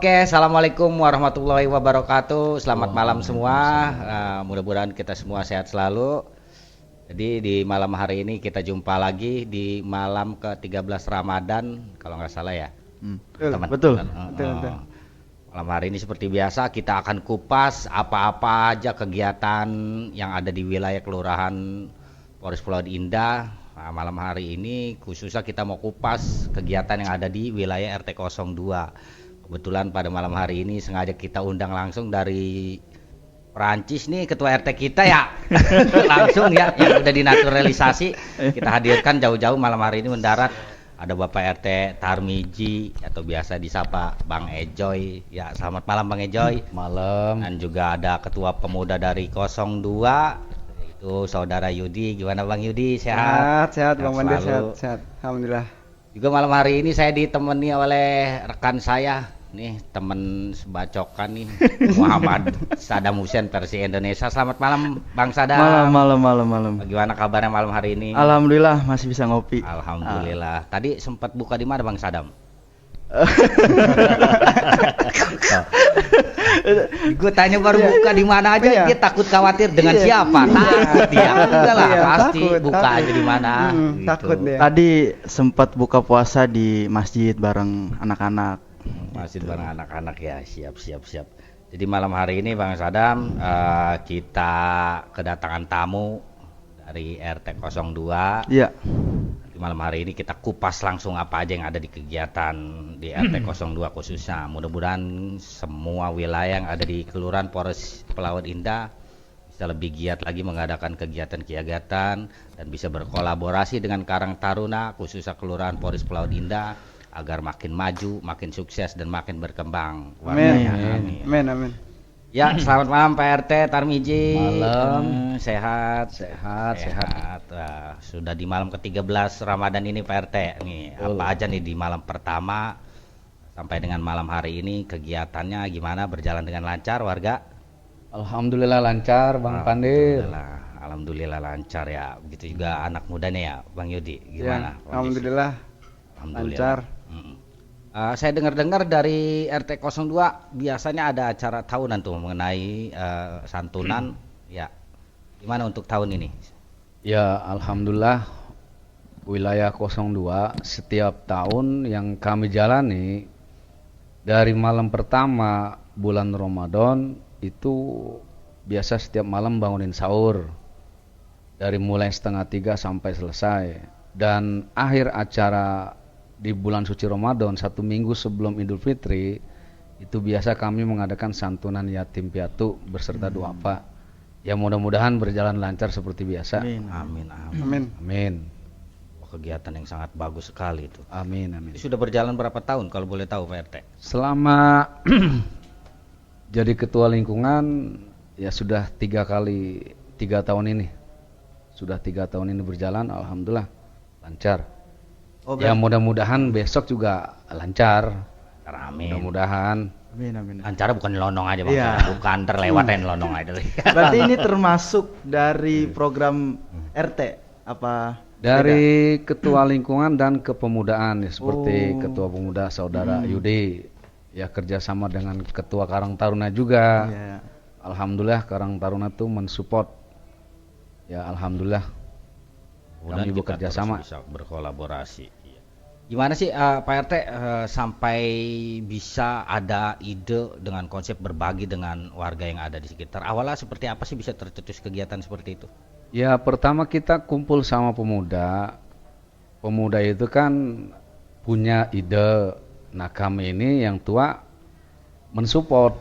Oke, assalamualaikum warahmatullahi wabarakatuh. Selamat malam semua. Mudah-mudahan kita semua sehat selalu. Jadi di malam hari ini kita jumpa lagi di malam ke-13 Ramadan, kalau nggak salah ya. Betul. Malam hari ini seperti biasa kita akan kupas apa-apa aja kegiatan yang ada di wilayah Kelurahan Polres Pulau Indah. Nah, malam hari ini khususnya kita mau kupas kegiatan yang ada di wilayah RT 02. Kebetulan pada malam hari ini sengaja kita undang langsung dari Perancis nih ketua RT kita ya. Langsung ya yang udah dinaturalisasi kita hadirkan jauh-jauh malam hari ini mendarat. Ada Bapak RT Tarmiji atau biasa disapa Bang Ejoy. Ya, selamat malam Bang Ejoy. Malam. Dan juga ada ketua pemuda dari 02 itu Saudara Yudi. Gimana Bang Yudi? Sehat? Sehat Bang Mande, sehat. Alhamdulillah. Juga malam hari ini saya ditemani oleh rekan saya nih, teman sebacokan nih, Muhammad Sadam Hussein versi Indonesia. Selamat malam Bang Sadam. Malam. Bagaimana kabarnya malam hari ini? Alhamdulillah masih bisa ngopi. Alhamdulillah. Tadi sempat buka di mana Bang Sadam? Gue tanya baru buka di mana aja, dia takut khawatir dengan siapa? Takut dia. Enggak lah, pasti takut, buka aja di mana. Gitu. Takut dia. Tadi sempat buka puasa di masjid bareng anak-anak. Masjid bareng anak-anak ya, siap. Jadi malam hari ini Bang Sadam kita kedatangan tamu dari RT 02. Iya. Malam hari ini kita kupas langsung apa aja yang ada di kegiatan di RT 02 khususnya. Mudah-mudahan semua wilayah yang ada di Kelurahan Polres Pulau Indah bisa lebih giat lagi mengadakan kegiatan-kegiatan dan bisa berkolaborasi dengan Karang Taruna khususnya Kelurahan Polres Pulau Indah agar makin maju, makin sukses dan makin berkembang. Amin. Ya, selamat malam Pak RT Tarmiji. Malam. Sehat. Sudah di malam ke-13 Ramadan ini Pak RT. Nih, apa aja nih di malam pertama sampai dengan malam hari ini kegiatannya gimana, berjalan dengan lancar warga? Alhamdulillah lancar Bang Pandir. Alhamdulillah lancar ya. Begitu juga anak mudanya ya Bang Yudi. Gimana? Ya, Alhamdulillah. Lancar. Saya dengar-dengar dari RT 02 biasanya ada acara tahunan tuh mengenai santunan. Ya, gimana untuk tahun ini? Ya, alhamdulillah wilayah 02 setiap tahun yang kami jalani dari malam pertama bulan Ramadan itu biasa setiap malam bangunin sahur dari mulai 2:30 sampai selesai, dan akhir acara di bulan suci Ramadan 1 minggu sebelum Idul Fitri itu biasa kami mengadakan santunan yatim piatu beserta duafa. Ya mudah-mudahan berjalan lancar seperti biasa. Amin. Kegiatan yang sangat bagus sekali itu. Amin. Sudah berjalan berapa tahun kalau boleh tahu Pak RT? Selama jadi ketua lingkungan ya sudah 3 tahun ini. Sudah 3 tahun ini berjalan, alhamdulillah lancar. Ya mudah-mudahan besok juga lancar. Amin. Mudah-mudahan. Amin. Lancar bukan lonong aja Bang. Iya. Bukan terlewatin lonong aja. Berarti ini termasuk dari program RT apa? Dari ketua lingkungan dan kepemudaan ya, seperti ketua pemuda Saudara Yudi ya, kerjasama dengan ketua Karang Taruna juga. Yeah. Alhamdulillah Karang Taruna tuh mensupport. Ya alhamdulillah. Kami bekerja sama, bisa berkolaborasi. Gimana sih Pak RT sampai bisa ada ide dengan konsep berbagi dengan warga yang ada di sekitar? Awalnya seperti apa sih bisa tercetus kegiatan seperti itu? Ya pertama kita kumpul sama pemuda. Pemuda itu kan punya ide. Nah kami ini yang tua mensupport.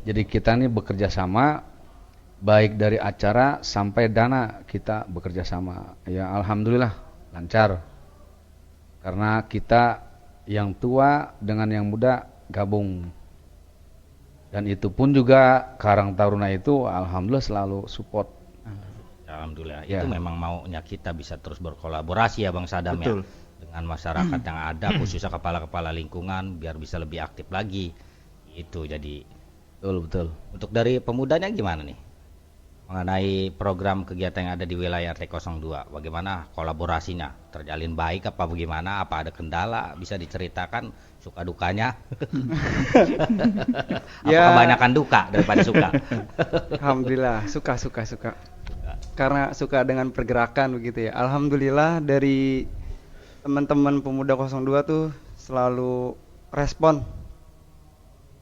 Jadi kita ini bekerja sama. Baik dari acara sampai dana kita bekerja sama. Ya alhamdulillah lancar. Karena kita yang tua dengan yang muda gabung. Dan itu pun juga Karang Taruna itu alhamdulillah selalu support. Alhamdulillah. Ya. Itu memang maunya kita bisa terus berkolaborasi ya Bang Sadam. Betul. Ya. Dengan masyarakat yang ada khususnya kepala-kepala lingkungan biar bisa lebih aktif lagi. Itu jadi. Betul. Untuk dari pemudanya gimana nih? mengenai program kegiatan yang ada di wilayah RT 02. Bagaimana kolaborasinya? Terjalin baik apa bagaimana? Apa ada kendala? Bisa diceritakan suka dukanya? Apa Ya. kebanyakan duka daripada suka? Alhamdulillah, suka. Karena suka dengan pergerakan begitu ya. Alhamdulillah dari teman-teman pemuda 02 tuh selalu respon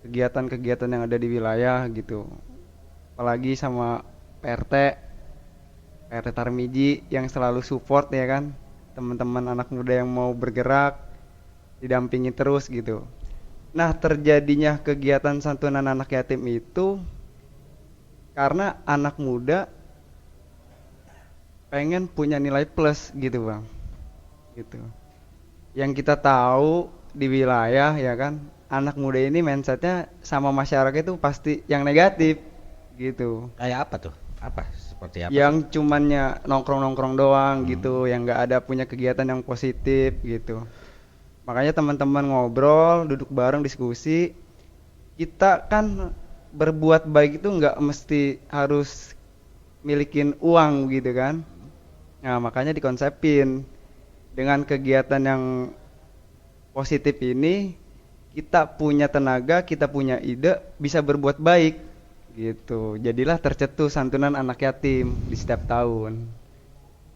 kegiatan-kegiatan yang ada di wilayah gitu. Apalagi sama PRT Tarmiji yang selalu support ya kan. Teman-teman anak muda yang mau bergerak didampingi terus gitu. Nah, terjadinya kegiatan santunan anak yatim itu karena anak muda pengen punya nilai plus gitu Bang. Gitu. Yang kita tahu di wilayah ya kan, anak muda ini mindsetnya sama masyarakat itu pasti yang negatif gitu. Kayak apa tuh? Apa? Seperti apa? Yang cumannya nongkrong-nongkrong doang gitu, yang nggak ada punya kegiatan yang positif gitu. Makanya teman-teman ngobrol, duduk bareng diskusi. Kita kan berbuat baik itu nggak mesti harus milikin uang gitu kan. Nah, makanya dikonsepin dengan kegiatan yang positif ini kita punya tenaga, kita punya ide, bisa berbuat baik gitu. Jadilah tercetus santunan anak yatim di setiap tahun.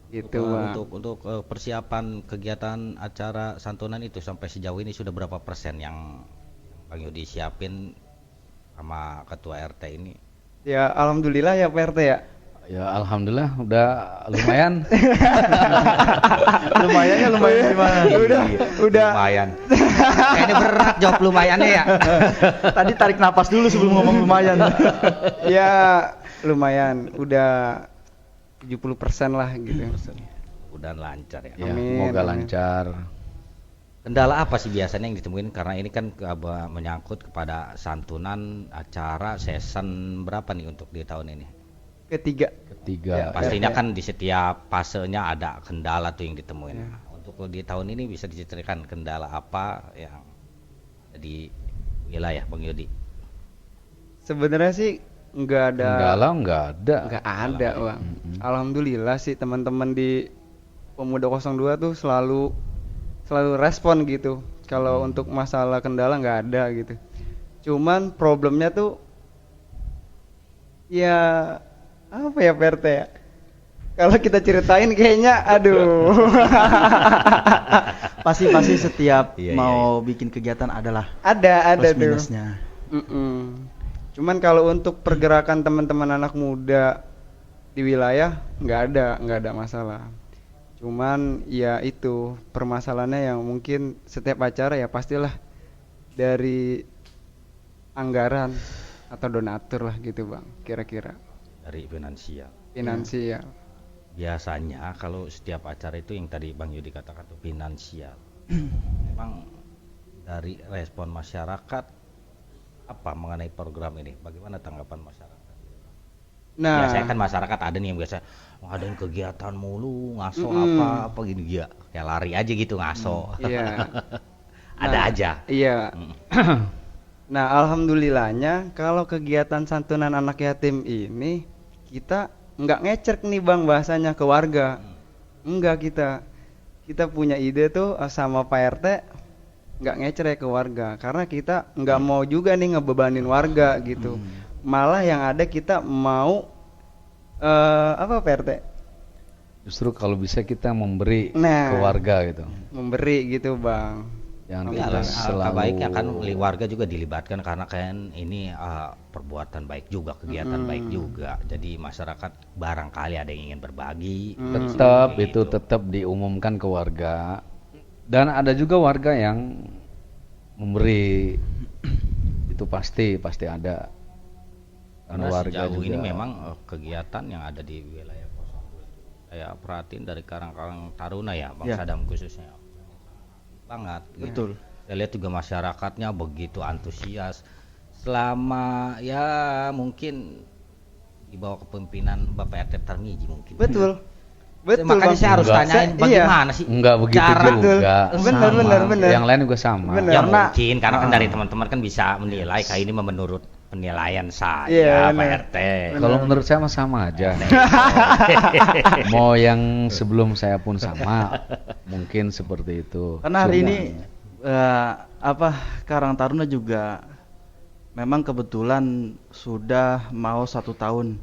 Gitu, Bang. Untuk persiapan kegiatan acara santunan itu sampai sejauh ini sudah berapa persen yang Bang Yudi siapin sama ketua RT ini? Ya, alhamdulillah ya Pak RT ya. Ya alhamdulillah udah lumayan. Lumayannya lumayan gimana? Udah. Lumayan. Kayaknya berat jawab lumayannya ya. Tadi tarik napas dulu sebelum ngomong lumayan. Ya, lumayan. Udah 70% lah gitu. Udah lancar ya. Ya, Amin, semoga amin. lancar. Kendala apa sih biasanya yang ditemuin karena ini kan menyangkut kepada santunan acara season berapa nih untuk di tahun ini? Ketiga. Ketiga. Pastinya ya. kan di setiap fasenya ada kendala tuh yang ditemuin. Ya. Nah, untuk di tahun ini bisa diceritakan kendala apa yang ada di wilayah Bang Yudi? Sebenarnya sih nggak ada. Kendala nggak ada. Nggak ada, Bang. Alhamdulillah sih teman-teman di Pemuda 02 tuh selalu respon gitu. Kalau untuk masalah kendala nggak ada gitu. Cuman problemnya tuh ya apa ya PRT ya? Kalau kita ceritain kayaknya aduh. Pasti setiap Iya, mau bikin kegiatan adalah ada plus tuh. minusnya. Cuman kalau untuk pergerakan teman-teman anak muda di wilayah nggak ada masalah. Cuman ya itu permasalahannya yang mungkin setiap acara ya pastilah dari anggaran atau donatur lah gitu Bang, kira-kira Dari finansial. finansial. Biasanya kalau setiap acara itu yang tadi Bang Yudi katakan tuh finansial. Memang dari respon masyarakat apa mengenai program ini? Bagaimana tanggapan masyarakat? Nah, Biasanya kan masyarakat ada nih yang biasa ngadain kegiatan mulu, ngaso apa gini dia. Kayak lari aja gitu ngaso. iya. Ada Nah, aja. Iya. Mm. Nah, alhamdulillahnya kalau kegiatan santunan anak yatim ini kita nggak ngecer nih Bang bahasanya ke warga. Enggak, kita punya ide tuh sama Pak RT nggak ngecer ya ke warga karena kita nggak mau juga nih ngebebanin warga gitu. Malah yang ada kita mau apa Pak RT? Justru kalau bisa kita memberi Nah. ke warga gitu. Memberi gitu Bang. Jangan Ya, kita alangkah selalu baiknya kan warga juga dilibatkan karena kan ini perbuatan baik juga, kegiatan baik juga. Jadi masyarakat barangkali ada yang ingin berbagi. tetap Gitu. itu tetap diumumkan ke warga. Dan ada juga warga yang memberi, itu pasti ada. Dan Karena warga sejauh juga ini memang kegiatan yang ada di wilayah 02 saya perhatiin dari Karang-Karang Taruna ya Bang Ya. Sadam khususnya banget gitu. Betul. Saya lihat juga masyarakatnya begitu antusias selama ya mungkin di bawah kepemimpinan Bapak RT Tarmiji mungkin. Betul. Makanya Bang. saya harus Enggak. tanyain Iya. bagaimana sih enggak begitu cara juga. Benar, Sama. benar. Yang lain juga sama. Benar. ya Karena- mungkin karena kan dari teman-teman kan bisa menilai kayak ini menurut penilaian saya Iya, Pak benar. RT. Kalau menurut saya mah sama aja. Mau yang sebelum saya pun sama, mungkin seperti itu. Karena hari Cuma- ini Karang Taruna juga memang kebetulan sudah mau 1 tahun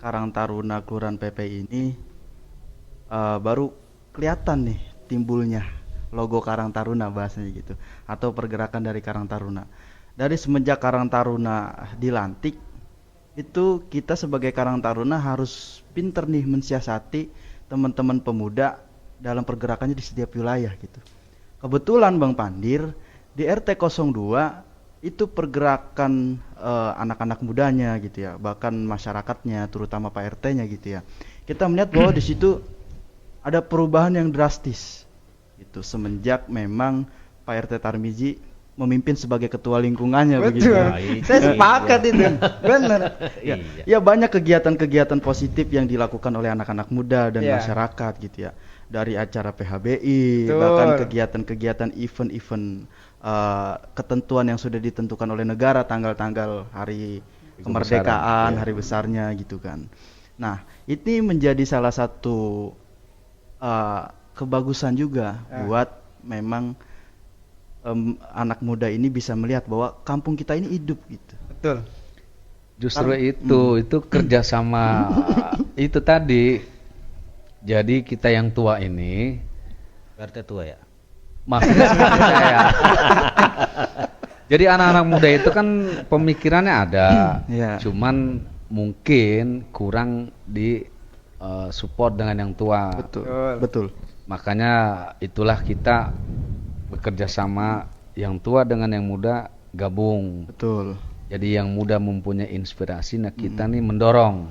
Karang Taruna Kelurahan PP ini baru kelihatan nih timbulnya logo Karang Taruna bahasanya gitu, atau pergerakan dari Karang Taruna. Dari semenjak Karang Taruna dilantik, itu kita sebagai Karang Taruna harus pinter nih mensiasati teman-teman pemuda dalam pergerakannya di setiap wilayah gitu. Kebetulan Bang Pandir di RT 02 itu pergerakan anak-anak mudanya gitu ya, bahkan masyarakatnya terutama Pak RT-nya gitu ya. Kita melihat bahwa di situ ada perubahan yang drastis gitu semenjak memang Pak RT Tarmizi memimpin sebagai ketua lingkungannya begitu. Betul. Saya sepakat itu. Benar. Ya, Iya. ya banyak kegiatan-kegiatan positif yang dilakukan oleh anak-anak muda dan Iya. masyarakat gitu ya. Dari acara PHBI, Betul. bahkan kegiatan-kegiatan event-event ketentuan yang sudah ditentukan oleh negara, tanggal-tanggal hari kemerdekaan, Iya. hari besarnya gitu kan. Nah, ini menjadi salah satu kebagusan juga buat memang anak muda ini bisa melihat bahwa kampung kita ini hidup gitu. Betul. Justru itu kerjasama itu tadi. Jadi kita yang tua ini, Pak RT tua ya. maksudnya seperti saya. Jadi anak-anak muda itu kan pemikirannya ada, Iya. cuman mungkin kurang di support dengan yang tua. Betul. Betul. Betul. Makanya itulah kita bekerja sama yang tua dengan yang muda gabung. Betul. Jadi yang muda mempunyai inspirasi, nah kita nih mendorong.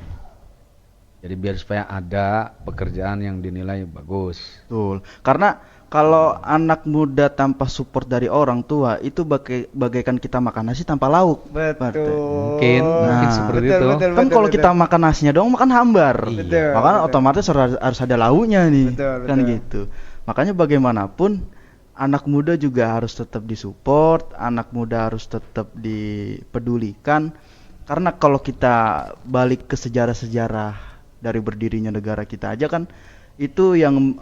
Jadi biar supaya ada pekerjaan yang dinilai bagus. Betul. Karena kalau anak muda tanpa support dari orang tua itu bagaikan kita makan nasi tanpa lauk. Betul. Pak RT. Mungkin seperti betul, itu. betul, Kan betul, kalau betul. kita makan nasinya doang makan hambar. Betul, Makanya betul. otomatis harus ada lauknya nih. Betul, Kan betul. gitu. Makanya bagaimanapun anak muda juga harus tetap disupport, anak muda harus tetap dipedulikan. Karena kalau kita balik ke sejarah-sejarah dari berdirinya negara kita aja kan, itu yang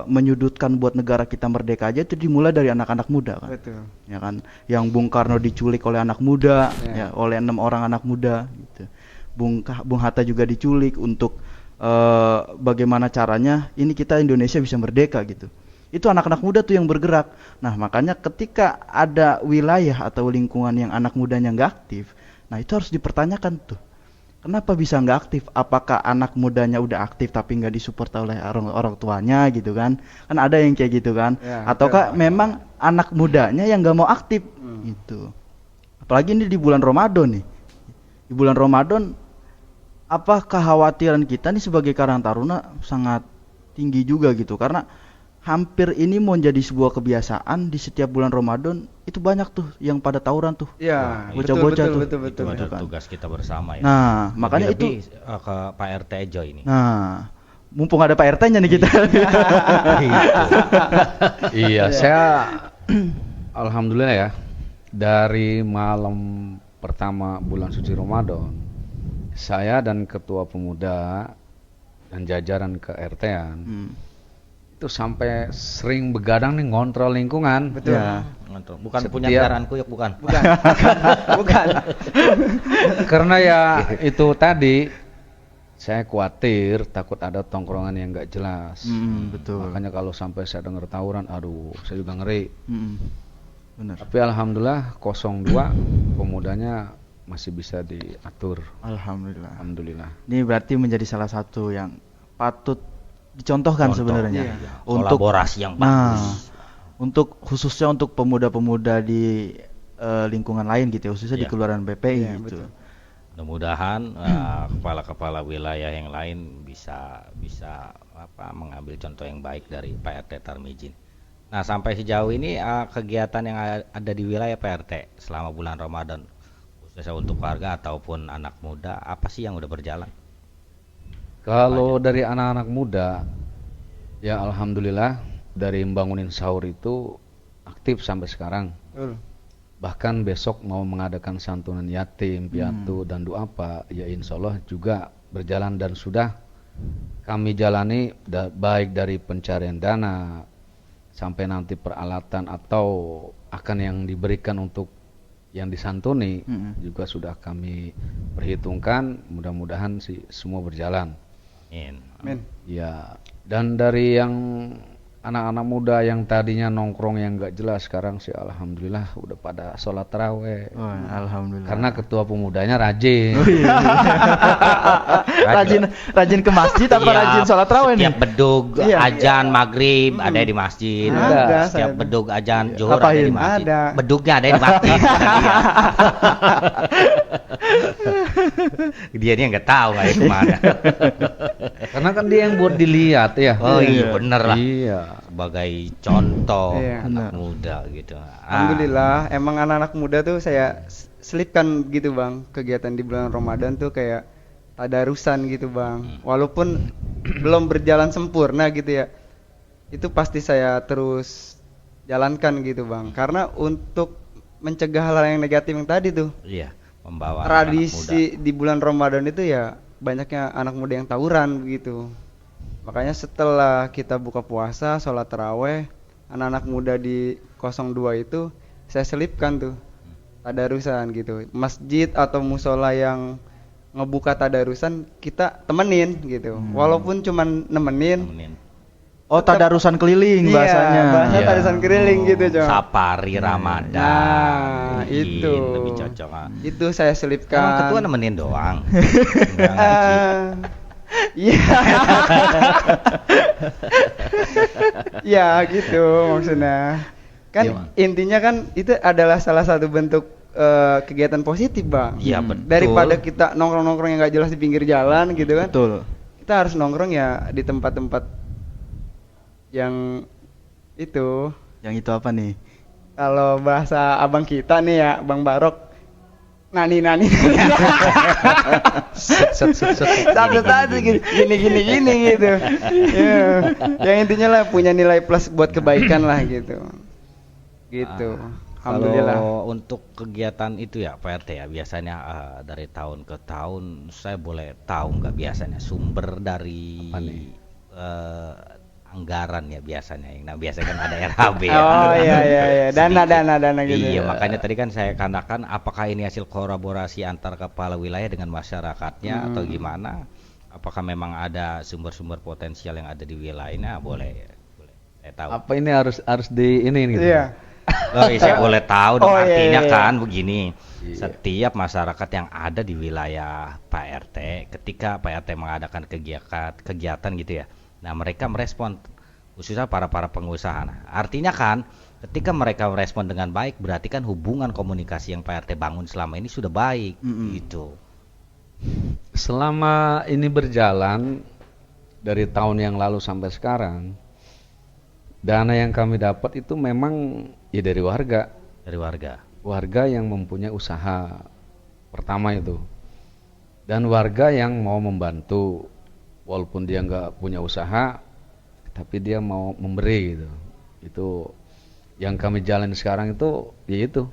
menyudutkan buat negara kita merdeka aja itu dimulai dari anak-anak muda kan. Betul. Ya kan, yang Bung Karno diculik oleh anak muda, Ya. ya, oleh 6 orang anak muda gitu. Bung Hatta juga diculik untuk bagaimana caranya ini kita Indonesia bisa merdeka gitu. Itu anak-anak muda tuh yang bergerak. Nah, makanya ketika ada wilayah atau lingkungan yang anak mudanya nggak aktif, nah itu harus dipertanyakan tuh. Kenapa bisa nggak aktif? Apakah anak mudanya udah aktif tapi nggak disupport oleh orang tuanya gitu kan? Kan ada yang kayak gitu kan? Ya, Ataukah memang anak mudanya yang nggak mau aktif gitu? Apalagi ini di bulan Ramadan nih. Di bulan Ramadan, apa kekhawatiran kita nih sebagai Karang Taruna sangat tinggi juga gitu, karena hampir ini mau jadi sebuah kebiasaan di setiap bulan Ramadan itu banyak tuh yang pada tawuran tuh. Ya, Bocah-bocah tuh. betul, Itu ada kan. tugas kita bersama ya. Nah, makanya Lebih-lebih, ke Pak RT aja ini. Nah, mumpung ada Pak RT-nya nih kita. Iya, saya alhamdulillah ya, dari malam pertama bulan suci Ramadan, saya dan ketua pemuda dan jajaran ke RT-an itu sampai sering begadang nih ngontrol lingkungan. Betul. Ya. Ngontrol. Bukan punya Setiap- kendaraan kuyuk, bukan. Bukan. Bukan. Karena ya itu tadi saya khawatir takut ada tongkrongan yang nggak jelas. Betul. Makanya kalau sampai saya dengar tawuran, aduh, saya juga ngeri. Benar. Tapi alhamdulillah 02 pemudanya masih bisa diatur. Alhamdulillah. Alhamdulillah. Ini berarti menjadi salah satu yang patut dicontohkan Contoh. sebenarnya. Iya. Untuk Kolaborasi yang nah, bagus. untuk khususnya untuk pemuda-pemuda di lingkungan lain gitu ya, khususnya di Iya. Kelurahan PPI Iya, gitu. betul. Mudah-mudahan kepala-kepala wilayah yang lain bisa mengambil contoh yang baik dari Pak RT Tarmijin. Nah, sampai sejauh ini kegiatan yang ada di wilayah Pak RT selama bulan Ramadan, khususnya untuk warga ataupun anak muda, apa sih yang udah berjalan? Kalau dari anak-anak muda, ya alhamdulillah dari membangunin sahur itu aktif sampai sekarang. Betul. bahkan besok mau mengadakan santunan yatim, piatu dan duafa, ya insya Allah juga berjalan dan sudah kami jalani baik dari pencarian dana sampai nanti peralatan atau akan yang diberikan untuk yang disantuni juga sudah kami perhitungkan. Mudah-mudahan sih semua berjalan. Amin. Ya, dan dari yang anak-anak muda yang tadinya nongkrong yang gak jelas, sekarang sih alhamdulillah udah pada sholat taraweh. Alhamdulillah. Karena ketua pemudanya rajin. Rajin ke masjid apa rajin sholat tarawih nih? Setiap bedug ajan maghrib ada di masjid. Ada, Setiap saya- bedug ajan zuhur ada Apain? di masjid. Ada. Bedugnya ada di masjid. Dia nggak tahu nggak ya kemana. Karena kan dia yang buat dilihat ya. Oh iya bener lah. Iya. Sebagai contoh Iya. anak muda gitu. Alhamdulillah, emang anak-anak muda tuh saya selipkan gitu bang, kegiatan di bulan Ramadan tuh kayak tadarusan gitu bang. Walaupun belum berjalan sempurna gitu ya, itu pasti saya terus jalankan gitu bang. Karena untuk mencegah hal yang negatif yang tadi tuh, Iya, membawa tradisi di bulan Ramadan itu ya banyaknya anak muda yang tawuran begitu. Makanya setelah kita buka puasa, sholat taraweh, anak-anak muda di 02 itu saya selipkan tuh tadarusan gitu. Masjid atau musola yang ngebuka tadarusan kita temenin gitu. Walaupun cuman nemenin. Temenin. Oh, tadarusan keliling Iya, bahasanya. bahasa Iya. tadarusan keliling gitu, Cok. Safari Ramadan. Nah, Mungkin itu. lebih cocok. Itu saya selipkan. Emang ketua nemenin doang. Nggak ngaji. Iya. Ya gitu maksudnya. Kan Iya. intinya kan itu adalah salah satu bentuk kegiatan positif, Bang. Iya betul. Daripada kita nongkrong-nongkrong yang gak jelas di pinggir jalan gitu kan. Betul. Kita harus nongkrong ya di tempat-tempat yang itu. Yang itu apa nih? Kalau bahasa abang kita nih ya, Bang Barok, nani. Satu-satu gini gitu. Ya, yang intinya lah punya nilai plus buat kebaikan lah gitu. Gitu. Alhamdulillah. Kalau untuk kegiatan itu ya Pak RT ya biasanya dari tahun ke tahun saya boleh tahu nggak biasanya sumber dari Apa nih? anggaran ya biasanya. Nah biasanya kan ada RHB ya. Oh iya Sedikit. dana gitu. Iya, makanya tadi kan saya katakan apakah ini hasil kolaborasi antar kepala wilayah dengan masyarakatnya atau gimana? Apakah memang ada sumber-sumber potensial yang ada di wilayahnya? Boleh saya tahu. Apa ini harus di ini gitu. Iya. Oh, iya, saya boleh tahu dong. Oh, iya, Artinya iya. kan begini, Iya. setiap masyarakat yang ada di wilayah Pak RT, ketika Pak RT mengadakan kegiatan gitu ya, nah mereka merespon, khususnya para pengusaha. Nah, artinya kan, ketika mereka merespon dengan baik, berarti kan hubungan komunikasi yang Pak RT bangun selama ini sudah baik, gitu. Selama ini berjalan dari tahun yang lalu sampai sekarang, dana yang kami dapat itu memang ya dari warga. Dari warga. Warga yang mempunyai usaha pertama itu, dan warga yang mau membantu walaupun dia nggak punya usaha tapi dia mau memberi gitu. Itu yang kami jalani sekarang itu yaitu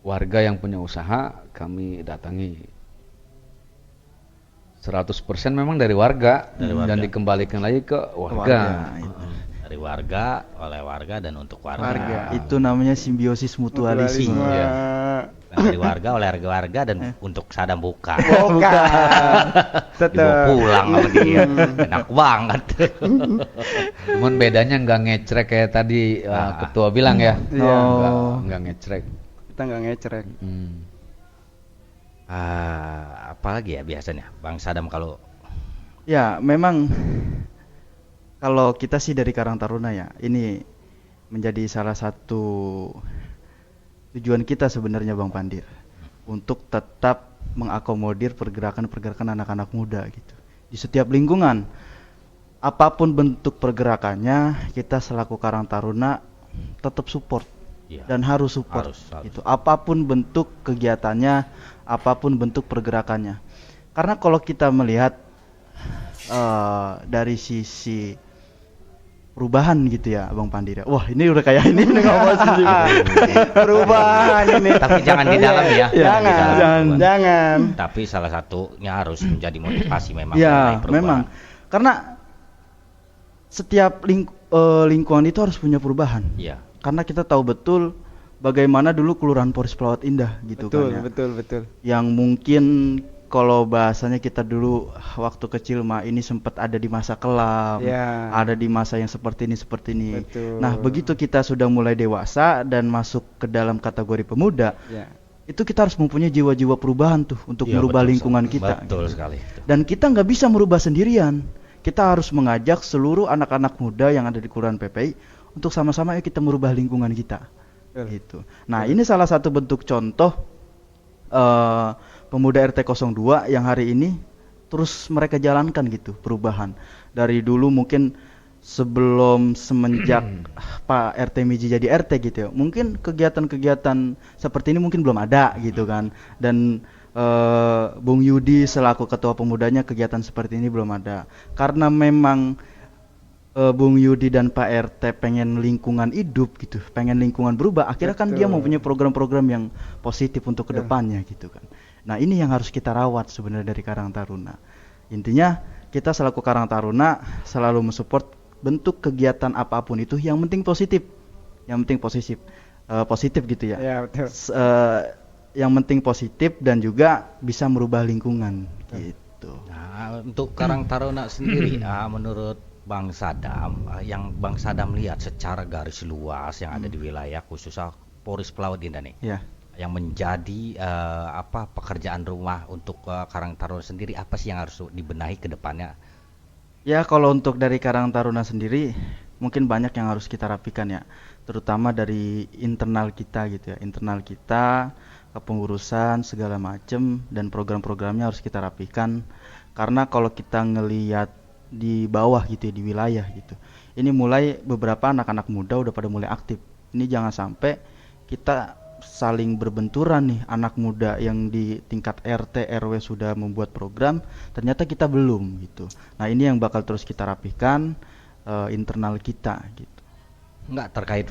warga yang punya usaha kami datangi 100% memang dari warga, dan dikembalikan lagi ke warga. Dari warga, oleh warga, dan untuk warga. Itu namanya simbiosis mutualisme. Mutualisme. Ya. Nah, dari warga, oleh warga, dan untuk sadam buka. Bukan. Dibawa Tetep. pulang sama dia, enak banget. Cuman bedanya nggak ngecrek kayak tadi ketua bilang ya. Iya. Nggak ngecrek. Kita nggak ngecrek. Apalagi ya biasanya Bang Sadam kalau Ya, memang kalau kita sih dari Karang Taruna ya, ini menjadi salah satu tujuan kita sebenarnya Bang Pandir, untuk tetap mengakomodir pergerakan-pergerakan anak-anak muda gitu. Di setiap lingkungan, apapun bentuk pergerakannya, kita selaku Karang Taruna tetap support. Iya. Dan harus support Harus. gitu. Apapun bentuk kegiatannya, apapun bentuk pergerakannya. Karena kalau kita melihat dari sisi perubahan gitu ya Bang Pandi. Wah, ini udah kayak ini udah ngomongin juga. Perubahan ini. Tapi jangan di dalam ya. Jangan, Di dalam. jangan. Tapi salah satunya harus menjadi motivasi memang. Ya, mengenai perubahan. memang. Karena setiap lingkungan itu harus punya perubahan. Iya. Karena kita tahu betul bagaimana dulu Kelurahan Poris Pelawat Indah gitu Betul, kan ya. betul. Yang mungkin kalau bahasanya kita dulu waktu kecil mah ini sempat ada di masa kelam, Ya. ada di masa yang seperti ini. Betul. Nah, begitu kita sudah mulai dewasa dan masuk ke dalam kategori pemuda, Ya. itu kita harus mempunyai jiwa-jiwa perubahan tuh untuk Iya, merubah betul lingkungan sekali. kita. Betul gitu. sekali. Dan kita nggak bisa merubah sendirian. Kita harus mengajak seluruh anak-anak muda yang ada di Kelurahan PPI untuk sama-sama yuk kita merubah lingkungan kita. Betul. Gitu. Nah, ini salah satu bentuk contoh pemuda RT 02 yang hari ini terus mereka jalankan gitu perubahan. Dari dulu mungkin sebelum semenjak Pak RT Miji jadi RT gitu ya. Mungkin kegiatan-kegiatan seperti ini mungkin belum ada gitu kan. Dan Bung Yudi selaku ketua pemudanya kegiatan seperti ini belum ada. Karena memang Bung Yudi dan Pak RT pengen lingkungan hidup gitu, pengen lingkungan berubah. Akhirnya kan dia Betul. mempunyai program-program yang positif untuk kedepannya gitu kan. Nah, ini yang harus kita rawat sebenarnya dari Karang Taruna. Intinya kita selaku Karang Taruna selalu mensupport bentuk kegiatan apapun itu yang penting positif, positif gitu ya. Ya, betul. Yang penting positif dan juga bisa merubah lingkungan gitu. Nah, untuk Karang Taruna sendiri, menurut Bang Sadam, yang Bang Sadam lihat secara garis luas yang ada di wilayah khususnya Poris Pelawat Indah nih, Ya. yang menjadi pekerjaan rumah untuk Karang Taruna sendiri, apa sih yang harus dibenahi ke depannya? Ya, kalau untuk dari Karang Taruna sendiri mungkin banyak yang harus kita rapikan ya, terutama dari internal kita gitu ya, internal kita, kepengurusan segala macem dan program-programnya harus kita rapikan. Karena kalau kita ngelihat di bawah gitu ya, di wilayah gitu, ini mulai beberapa anak-anak muda udah pada mulai aktif. Ini jangan sampai kita saling berbenturan nih, anak muda yang di tingkat RT RW sudah membuat program, ternyata kita belum gitu. Nah, ini yang bakal terus kita rapikan internal kita gitu. Enggak, terkait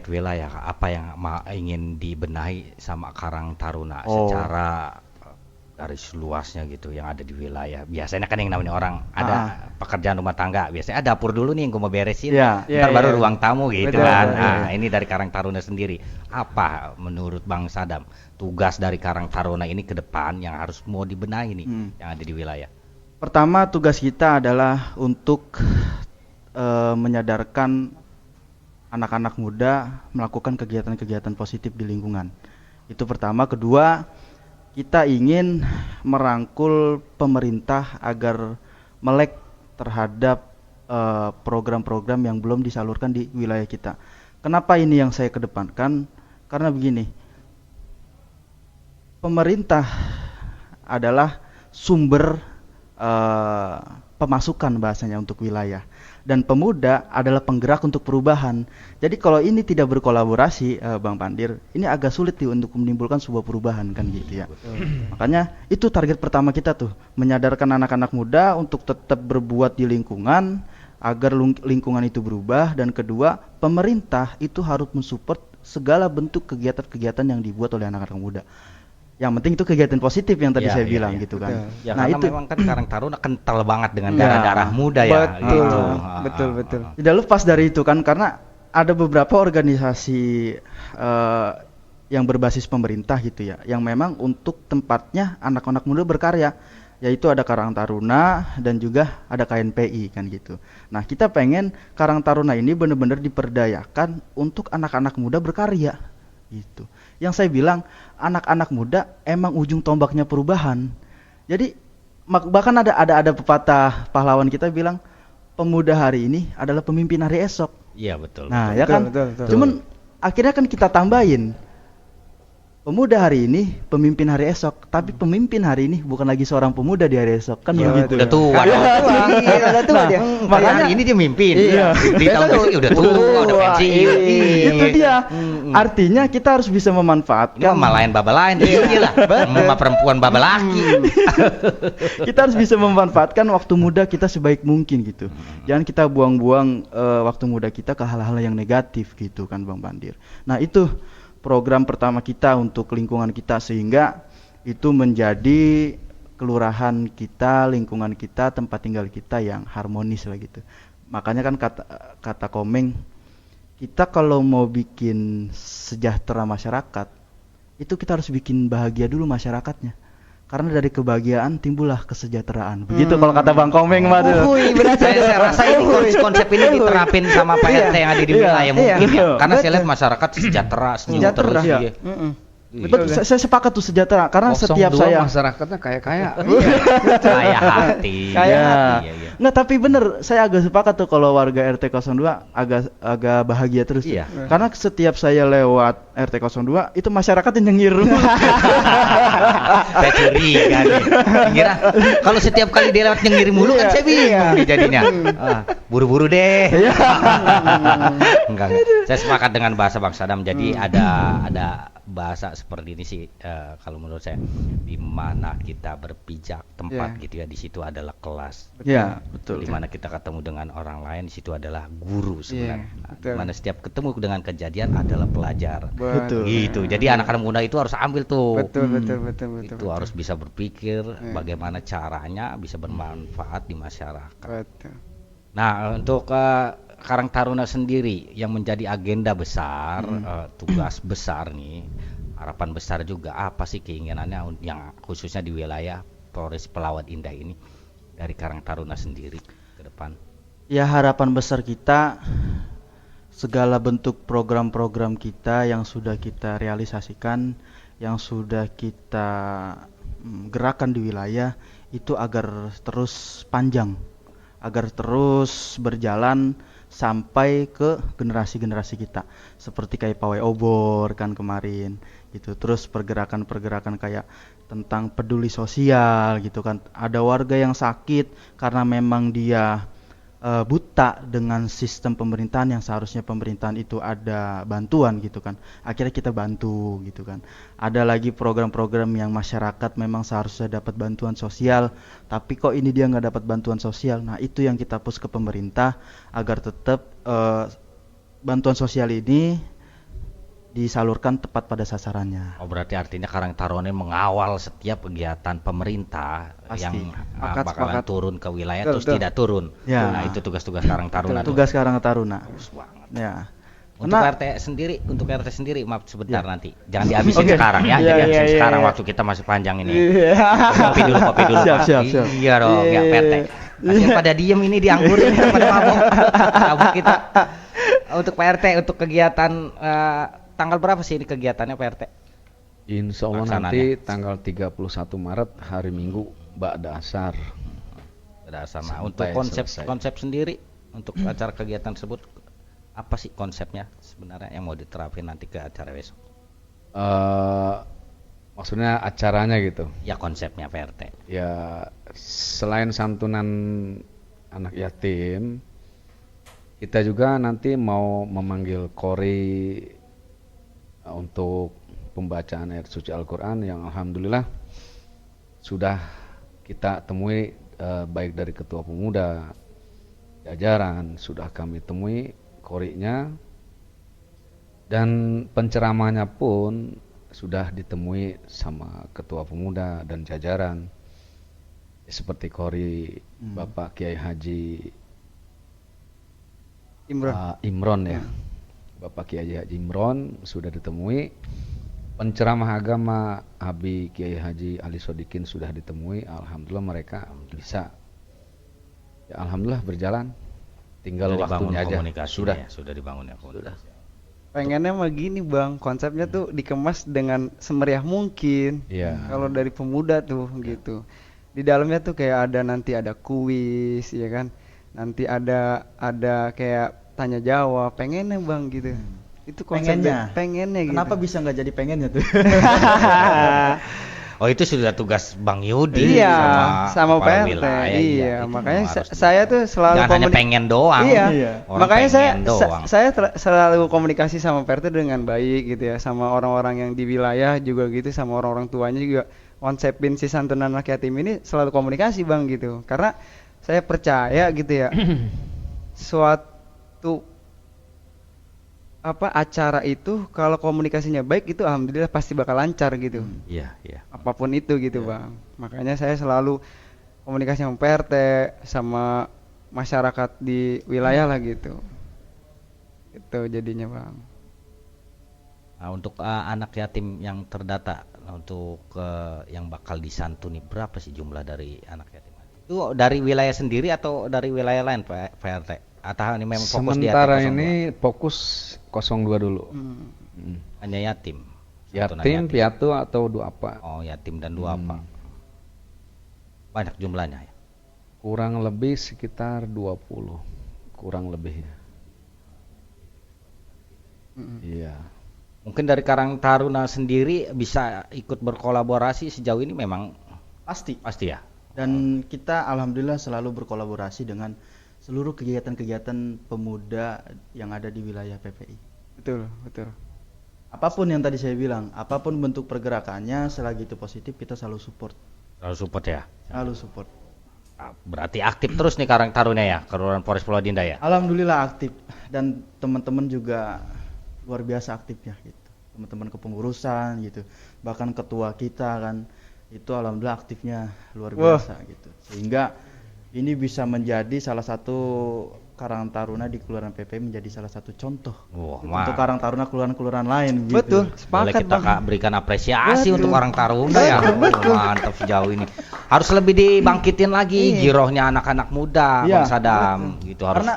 wilayah apa yang ingin dibenahi sama Karang Taruna secara garis luasnya gitu yang ada di wilayah. Biasanya kan yang namanya orang ada pekerjaan rumah tangga, biasanya dapur dulu nih yang gue mau beresin, ntar baru ruang tamu gitu. Betul, kan. betul. Nah, ini dari Karang Taruna sendiri, apa menurut Bang Sadam tugas dari Karang Taruna ini ke depan yang harus mau dibenahi nih yang ada di wilayah? Pertama, tugas kita adalah untuk menyadarkan anak-anak muda melakukan kegiatan-kegiatan positif di lingkungan. Itu pertama. Kedua, kita ingin merangkul pemerintah agar melek terhadap program-program yang belum disalurkan di wilayah kita. Kenapa ini yang saya kedepankan? Karena begini, pemerintah adalah sumber pemasukan bahasanya untuk wilayah, dan pemuda adalah penggerak untuk perubahan. Jadi kalau ini tidak berkolaborasi, Bang Pandir, ini agak sulit untuk menimbulkan sebuah perubahan kan gitu ya. Makanya itu target pertama kita tuh, menyadarkan anak-anak muda untuk tetap berbuat di lingkungan agar lingkungan itu berubah. Dan kedua, pemerintah itu harus mensupport segala bentuk kegiatan-kegiatan yang dibuat oleh anak-anak muda. Yang penting itu kegiatan positif yang tadi saya bilang gitu kan. Ya, nah, karena itu memang kan Karang Taruna kental banget dengan darah-darah muda ya. Betul, gitu. betul. Tidak lepas dari itu kan, karena ada beberapa organisasi yang berbasis pemerintah gitu ya, yang memang untuk tempatnya anak-anak muda berkarya, yaitu ada Karang Taruna dan juga ada KNPI kan gitu. Nah, kita pengen Karang Taruna ini benar-benar diperdayakan untuk anak-anak muda berkarya gitu. Yang saya bilang, anak-anak muda emang ujung tombaknya perubahan. Jadi bahkan ada pepatah pahlawan kita bilang, pemuda hari ini adalah pemimpin hari esok. Iya, betul. Nah, betul. ya kan? Betul. Cuman akhirnya kan kita tambahin, pemuda hari ini pemimpin hari esok, tapi pemimpin hari ini bukan lagi seorang pemuda di hari esok, kan Ya, begitu. udah tua dong. Iya, udah tua Nah, dia. makanya- Hari ini dia mimpin. Iya. Di tahun besok udah tua, udah pensiun. Itu dia. Artinya kita harus bisa Ini memanfaatkan. mah lain baba lain, iya lah. Mama perempuan baba laki. Kita harus bisa memanfaatkan waktu muda kita sebaik mungkin gitu. Jangan kita buang-buang waktu muda kita ke hal-hal yang negatif gitu kan Bang Bandir. Nah, itu program pertama kita untuk lingkungan kita, sehingga itu menjadi kelurahan kita, lingkungan kita, tempat tinggal kita yang harmonis lah gitu. Makanya kan kata Komeng, kita kalau mau bikin sejahtera masyarakat, itu kita harus bikin bahagia dulu masyarakatnya. Karena dari kebahagiaan timbullah kesejahteraan. Begitu kalau kata Bang Komeng mah tuh. Saya rasa ini konsep ini diterapin sama Pak RT yang ada di wilayah mungkin ya. Iya. Karena saya lihat masyarakat sejahtera, senyum Sejahtera. terus. Iya. Iya. Betul, saya sepakat tuh sejahtera karena 02 setiap saya masyarakatnya kaya-kaya. Kaya hati. Iya. Iya, iya. Nggak, tapi bener, saya agak sepakat tuh kalau warga RT 02 agak bahagia terus. Iya. Karena setiap saya lewat RT 02 itu masyarakat yang nyengir. Saya curiga nih. Kira kalau setiap kali dia lewat nyengir mulu kan saya bingung nih jadinya. Buru-buru deh. Enggak. Saya sepakat dengan bahasa Bang Sadam. Jadi ada bahasa seperti ini sih kalau menurut saya, di mana kita berpijak tempat gitu ya, di situ adalah kelas. Iya, betul. Di mana kita ketemu dengan orang lain, di situ adalah guru sebenarnya. betul. Di mana setiap ketemu dengan kejadian adalah pelajar. Betul. Gitu. Jadi anak-anak muda itu harus ambil tuh. Betul. Itu harus bisa berpikir bagaimana caranya bisa bermanfaat di masyarakat. Betul. Nah, untuk Karang Taruna sendiri yang menjadi agenda besar, tugas besar nih, harapan besar juga, apa sih keinginannya yang khususnya di wilayah Polres Pelawat Indah ini dari Karang Taruna sendiri ke depan? Ya, harapan besar kita, segala bentuk program-program kita yang sudah kita realisasikan, yang sudah kita gerakan di wilayah itu agar terus panjang, agar terus berjalan sampai ke generasi-generasi kita, seperti kayak pawai obor kan kemarin gitu. Terus pergerakan-pergerakan kayak tentang peduli sosial gitu kan, ada warga yang sakit karena memang dia buta dengan sistem pemerintahan yang seharusnya pemerintahan itu ada bantuan gitu kan, akhirnya kita bantu gitu kan. Ada lagi program-program yang masyarakat memang seharusnya dapat bantuan sosial, tapi kok ini dia nggak dapat bantuan sosial. Nah, itu yang kita push ke pemerintah agar tetap bantuan sosial ini disalurkan tepat pada sasarannya. Oh, berarti artinya Karang Taruna mengawal setiap kegiatan pemerintah Pasti. yang Sepakat. bakalan turun ke wilayah Betul, terus betul. tidak turun. Ya. Nah, itu tugas-tugas Karang Taruna. tuh. Tugas Karang Taruna. Bagus banget. Ya. Untuk Karena- untuk RT sendiri, maaf sebentar Ya. nanti. Jangan dihabisin Oke. sekarang ya. Iya, Jadi iya, habisin iya, sekarang iya. waktu kita masih panjang ini. Iya. Kopi dulu Siap, Pak. siap. Iya dong, ya Iya. PRT. Masih pada diem ini dianggurin pada mabok. Kabur kita. Untuk PRT, untuk kegiatan tanggal berapa sih ini kegiatannya PRT? Insya Allah Pelaksananya. nanti tanggal 31 Maret hari Minggu Ba'da Asar. Dasar. Sampai Untuk selesai. konsep sendiri untuk acara kegiatan tersebut apa sih konsepnya sebenarnya yang mau diterapin nanti ke acara besok? Maksudnya acaranya gitu. Ya konsepnya PRT. Ya selain santunan anak yatim, kita juga nanti mau memanggil kori untuk pembacaan ayat suci Al-Quran yang alhamdulillah sudah kita temui, baik dari ketua pemuda jajaran sudah kami temui korinya, dan penceramahnya pun sudah ditemui sama ketua pemuda dan jajaran, seperti kori Bapak Kiai Haji Imron ya. Bapak Kiai Haji Imron sudah ditemui. Penceramah agama Abi Kiai Haji Ali Sodikin sudah ditemui. Alhamdulillah mereka bisa. Ya, alhamdulillah berjalan. Tinggal Sudah dibangun waktunya aja. komunikasi Sudah. ya, sudah dibangun ya komunikasi. Pengennya mah gini Bang, konsepnya tuh dikemas dengan semeriah mungkin. Iya. Kalau dari pemuda tuh gitu. Di dalamnya tuh kayak nanti ada kuis ya kan. Nanti ada kayak tanya jawab. Pengennya Bang gitu. Itu konsepnya pengennya gitu. Kenapa bisa nggak jadi pengennya tuh? Oh itu sudah tugas Bang Yudi Iya, sama kepala PRT. wilayah, Iya, itu makanya harus saya tuh selalu jangan hanya pengen doang. Iya. Orang Makanya pengen doang. saya selalu komunikasi sama PRT dengan baik gitu ya, sama orang-orang yang di wilayah juga gitu, sama orang-orang tuanya juga. Konsepin si santunan anak yatim ini selalu komunikasi Bang gitu. Karena saya percaya gitu ya. Suatu acara itu kalau komunikasinya baik itu alhamdulillah pasti bakal lancar gitu. Iya, iya. Apapun itu gitu Bang. Makanya saya selalu komunikasi sama PRT sama masyarakat di wilayah lah gitu. Itu jadinya Bang. Nah, untuk anak yatim yang terdata untuk yang bakal disantuni berapa sih jumlah dari anak yatim? Itu dari wilayah sendiri atau dari wilayah lain Pak PRT? Atau ini memang fokus di Sementara yatim 02? ini fokus 02 dulu. Hanya yatim. Santunan Yatim, piatu atau duafa. Oh, yatim dan duafa. Banyak jumlahnya ya. Kurang lebih sekitar 20. Kurang lebih ya. Iya. Mungkin dari Karang Taruna sendiri bisa ikut berkolaborasi sejauh ini memang Pasti. ya. Dan kita alhamdulillah selalu berkolaborasi dengan seluruh kegiatan-kegiatan pemuda yang ada di wilayah PPI. Betul. Apapun yang tadi saya bilang, apapun bentuk pergerakannya, selagi itu positif kita selalu support. Selalu support ya. Selalu support. Berarti aktif terus nih Karang Taruna ya, Kelurahan Polres Pulau Dinda ya. Alhamdulillah aktif dan teman-teman juga luar biasa aktifnya gitu. Teman-teman kepengurusan gitu. Bahkan ketua kita kan itu alhamdulillah aktifnya luar biasa gitu. Sehingga ini bisa menjadi salah satu Karang Taruna di Kelurahan PPI menjadi salah satu contoh untuk Karang Taruna kelurahan-kelurahan lain gitu. Betul, Boleh sepakat kita Bang. berikan apresiasi untuk Karang Taruna ya. Mantap sejauh ini. Harus lebih dibangkitin lagi girohnya anak-anak muda, Bang Sadam gitu harus. Karena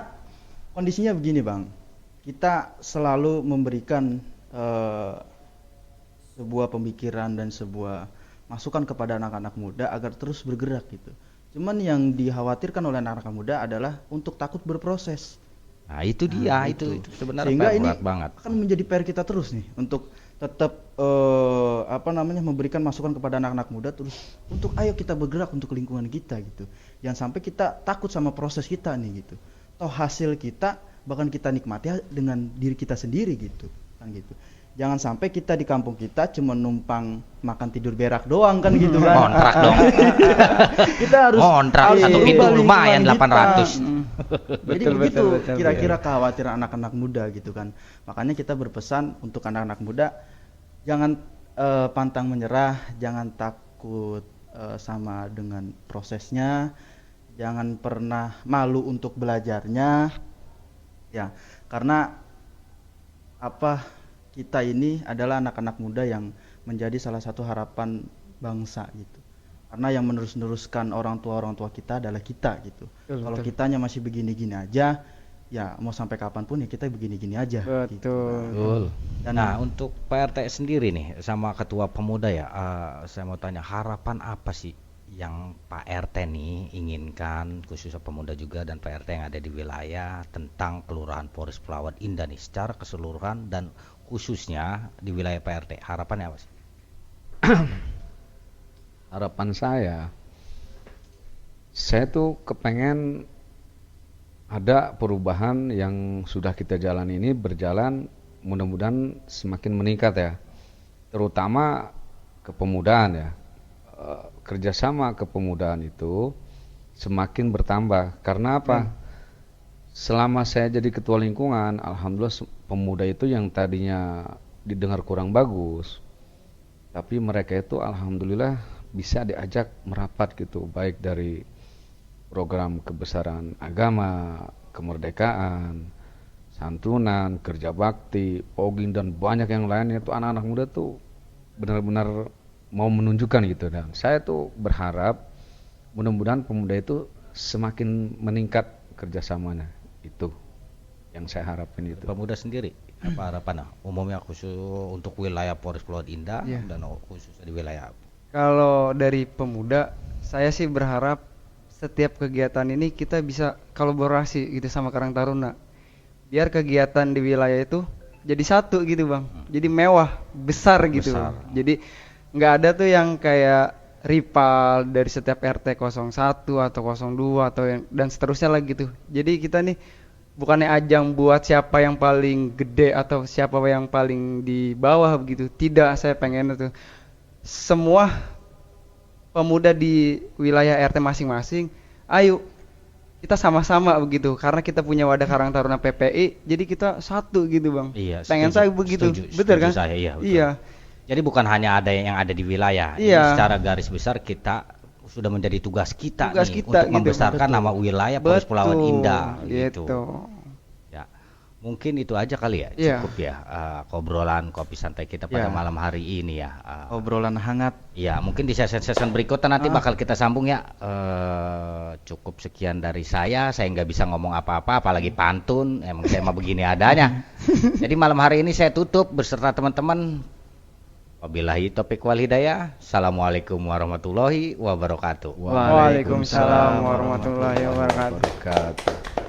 kondisinya begini Bang, kita selalu memberikan sebuah pemikiran dan sebuah masukan kepada anak-anak muda agar terus bergerak gitu. Cuman yang dikhawatirkan oleh anak-anak muda adalah untuk takut berproses. Nah itu dia, itu sebenarnya Sehingga ini berat banget. akan menjadi PR kita terus nih untuk tetap memberikan masukan kepada anak-anak muda terus untuk ayo kita bergerak untuk lingkungan kita gitu. Jangan sampai kita takut sama proses kita nih gitu. Toh hasil kita bahkan kita nikmati dengan diri kita sendiri gitu kan gitu. Jangan sampai kita di kampung kita cuma numpang makan tidur berak doang kan gitu kan. Kontrak dong. Kita harus kontrak satu pintu lumayan 800. Jadi begitu kira-kira kekhawatiran anak-anak muda gitu kan. Makanya kita berpesan untuk anak-anak muda jangan pantang menyerah, jangan takut sama dengan prosesnya, jangan pernah malu untuk belajarnya. Ya, karena kita ini adalah anak-anak muda yang menjadi salah satu harapan bangsa gitu. Karena yang menerus-neruskan orang tua kita adalah kita gitu. Kalau kitanya masih begini-gini aja, ya mau sampai kapanpun ya kita begini-gini aja. Betul. Dan nah untuk PRT sendiri nih sama ketua pemuda ya, saya mau tanya harapan apa sih yang Pak RT nih inginkan khususnya pemuda juga dan PRT yang ada di wilayah tentang Kelurahan Polres Pulau Indah nih secara keseluruhan dan khususnya di wilayah PRT, harapannya apa sih? Harapan saya tuh kepengen ada perubahan yang sudah kita jalan ini berjalan mudah-mudahan semakin meningkat ya, terutama kepemudaan ya. Kerjasama kepemudaan itu semakin bertambah karena apa? Selama saya jadi ketua lingkungan, alhamdulillah pemuda itu yang tadinya didengar kurang bagus, tapi mereka itu alhamdulillah bisa diajak merapat gitu, baik dari program kebesaran agama, kemerdekaan, santunan, kerja bakti, poging dan banyak yang lainnya. Itu anak-anak muda tuh benar-benar mau menunjukkan gitu, dan saya tuh berharap mudah-mudahan pemuda itu semakin meningkat kerjasamanya. Itu yang saya harapin itu. Pemuda sendiri apa harapan umumnya khusus untuk wilayah Polres Pulau Indah dan khusus di wilayah? Kalau dari pemuda, saya sih berharap setiap kegiatan ini kita bisa kolaborasi gitu sama Karang Taruna. Biar kegiatan di wilayah itu jadi satu gitu bang. Jadi mewah, besar gitu. Besar. Jadi nggak ada tuh yang kayak rival dari setiap RT 01 atau 02 atau dan seterusnya lagi tuh. Jadi kita nih bukannya ajang buat siapa yang paling gede atau siapa yang paling di bawah begitu. Tidak, saya pengen itu semua pemuda di wilayah RT masing-masing, ayo kita sama-sama begitu karena kita punya wadah Karang Taruna PPI, jadi kita satu gitu bang. Iya, Pengen setuju, saya begitu, setuju, betul setuju kan? saya, iya, betul. Iya, Jadi bukan hanya ada yang ada di wilayah, ini Iya. secara garis besar kita sudah menjadi tugas kita Tugas nih kita untuk gitu. membesarkan Betul. nama wilayah Polres Pulauan Betul, Indah gitu. Ya, mungkin itu aja kali ya, Iya. cukup ya obrolan kopi santai kita pada Iya. malam hari ini ya. Obrolan hangat. Ya, mungkin di sesi-sesi berikutnya nanti bakal kita sambung ya. Cukup sekian dari saya nggak bisa ngomong apa-apa, apalagi pantun. Emang saya mah begini adanya. Jadi malam hari ini saya tutup beserta teman-teman. Wabillahi taufiq wal hidayah. Assalamualaikum warahmatullahi wabarakatuh. Waalaikumsalam warahmatullahi wabarakatuh. wabarakatuh.